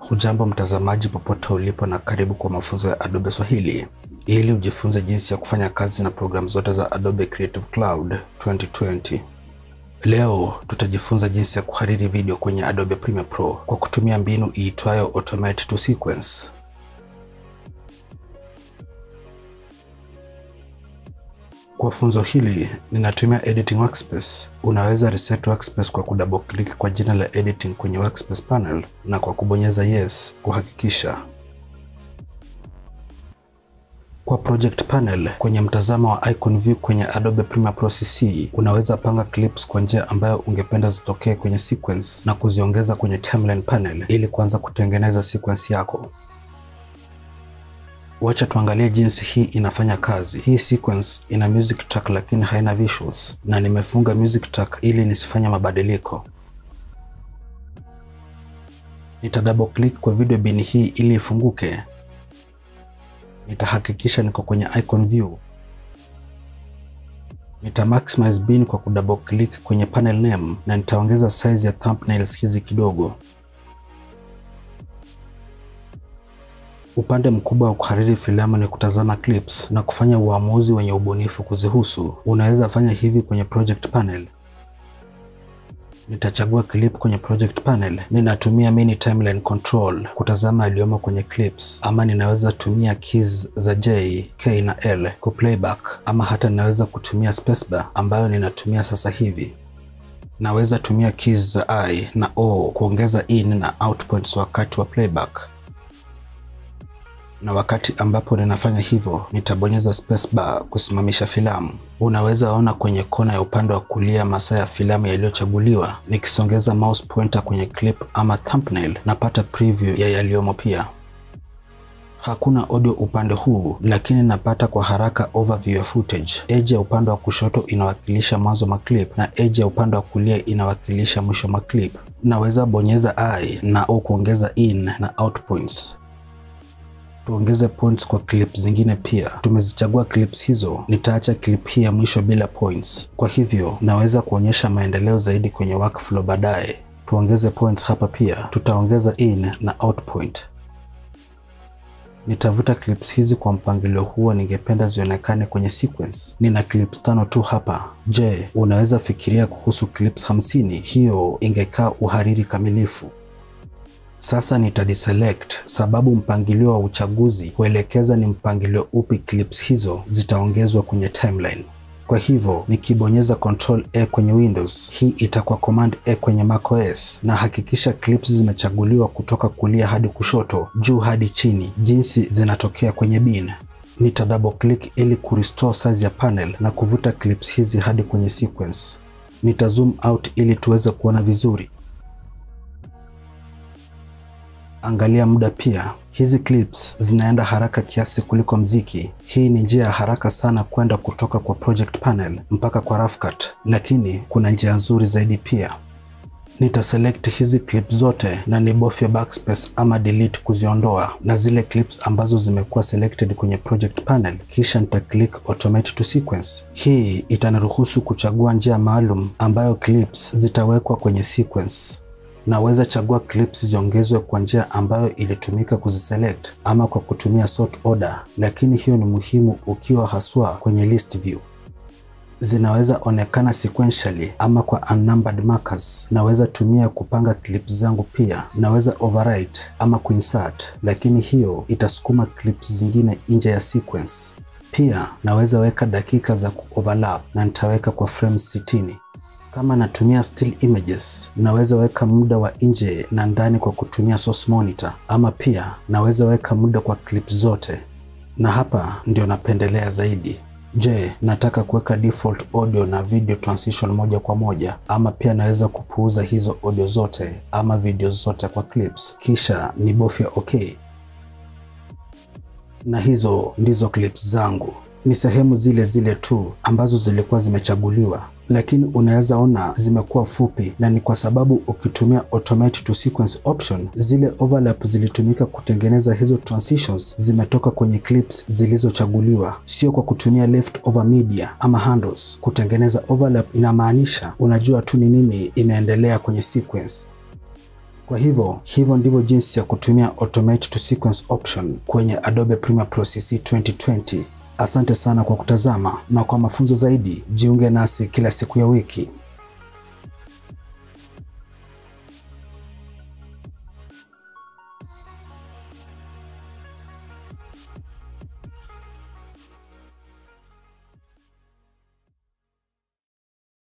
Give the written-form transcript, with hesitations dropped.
Hujambo mtazamaji popote ulipo na karibu kwa mafunzo ya Adobe Swahili. Ili ujifunze jinsi ya kufanya kazi na programu zote za Adobe Creative Cloud 2020. Leo tutajifunza jinsi ya kuhariri video kwenye Adobe Premiere Pro kwa kutumia mbinu iitwayo Automate to Sequence. Kwa funzo hili, ninatumia Editing Workspace. Unaweza reset Workspace kwa kudouble click kwa jina la Editing kwenye Workspace panel na kwa kubonyeza Yes kuhakikisha. Kwa Project Panel, kwenye mtazamo wa icon view kwenye Adobe Premiere Pro CC, unaweza panga clips kwa njia ambayo ungependa zitokee kwenye sequence na kuziongeza kwenye Timeline Panel ili kuanza kutengeneza sequence yako. Wacha tuangalie jinsi hii inafanya kazi. Hii sequence ina music track lakini haina visuals, na nimefunga music track ili nisifanye mabadiliko. Nita double click kwa video bin hii ili ifunguke. Nitahakikisha niko kwenye icon view. Nita maximize bin kwa kudouble click kwenye panel name na nitaongeza size ya thumbnails hizi kidogo. Upande mkubwa wa kuhariri filamu ni kutazama clips na kufanya uamuzi wenye ubunifu kuzihusu. Unaweza fanya hivi kwenye Project Panel. Nitachagua clip kwenye Project Panel. Ninatumia mini timeline control kutazama yaliyomo kwenye clips, ama ninaweza tumia keys za J, K na L ku playback, ama hata ninaweza kutumia spacebar ambayo ninatumia sasa hivi. Naweza tumia keys za I na O kuongeza in na out points wakati wa playback. Na wakati ambapo ninafanya hivyo, nitabonyeza spacebar kusimamisha filamu. Unaweza ona kwenye kona ya upande wa kulia masaa ya filamu yaliyochaguliwa. Nikisongeza mouse pointer kwenye clip ama thumbnail, napata preview ya yaliyomo pia. Hakuna audio upande huu, lakini napata kwa haraka overview ya footage. Edge ya upande wa kushoto inawakilisha mwanzo wa clip na edge ya upande wa kulia inawakilisha mwisho wa clip. Naweza bonyeza I na O kuongeza in na out points. Tuongeze points kwa clips zingine pia. Tumezichagua clips hizo, nitaacha clip hii ya mwisho bila points. Kwa hivyo, naweza kuonyesha maendeleo zaidi kwenye workflow baadaye. Tuongeze points hapa pia. Tutaongeza in na out point. Nitavuta clips hizi kwa mpangilio huo ningependa zionekane kwenye sequence. Nina clips 5 tu hapa. Je, unaweza fikiria kuhusu clips 50? Hiyo ingekaa uhariri kamilifu. Sasa nitadeselect sababu mpangilio wa uchaguzi huelekeza ni mpangilio upi clips hizo zitaongezwa kwenye timeline. Kwa hivyo nikibonyeza Control A kwenye Windows, hii itakuwa Command A kwenye macOS, na hakikisha clips zimechaguliwa kutoka kulia hadi kushoto, juu hadi chini, jinsi zinatokea kwenye bin. Nita double click ili kurestore size ya panel na kuvuta clips hizi hadi kwenye sequence. Nita zoom out ili tuweze kuona vizuri. Angalia muda pia. Hizi clips zinaenda haraka kiasi kuliko mziki. Hii ni njia haraka sana kwenda kutoka kwa Project Panel mpaka kwa rough cut, lakini kuna njia nzuri zaidi pia. Nitaselect hizi clips zote na nibofye backspace ama delete kuziondoa, na zile clips ambazo zimekuwa selected kwenye Project Panel, kisha nitaclick Automate to Sequence. Hii itaniruhusu kuchagua njia maalum ambayo clips zitawekwa kwenye sequence. Naweza chagua clips ziongezwe kwa njia ambayo ilitumika kuziselect ama kwa kutumia sort order, lakini hiyo ni muhimu ukiwa haswa kwenye list view. Zinaweza onekana sequentially ama kwa unnumbered markers. Naweza tumia kupanga clips zangu pia. Naweza overwrite ama kuinsert, lakini hiyo itasukuma clips zingine nje ya sequence. Pia naweza weka dakika za overlap na nitaweka kwa frames 60. Kama natumia still images, naweza weka muda wa nje na ndani kwa kutumia source monitor, ama pia naweza weka muda kwa clips zote. Na hapa ndio napendelea zaidi. Je, nataka kuweka default audio na video transition moja kwa moja, ama pia naweza kupuuza hizo audio zote ama video zote kwa clips, kisha nibofya OK. Na hizo ndizo clips zangu. Ni sehemu zile zile tu ambazo zilikuwa zimechaguliwa, lakini unaweza ona zimekuwa fupi, na ni kwa sababu ukitumia Automate to Sequence option, zile overlap zilitumika kutengeneza hizo transitions zimetoka kwenye clips zilizochaguliwa, sio kwa kutumia leftover media ama handles. Kutengeneza overlap inamaanisha unajua tu ni nini inaendelea kwenye sequence. Kwa hivyo ndivyo jinsi ya kutumia Automate to Sequence option kwenye Adobe Premiere Pro CC 2020. Asante sana kwa kutazama, na kwa mafunzo zaidi, jiunge nasi kila siku ya wiki.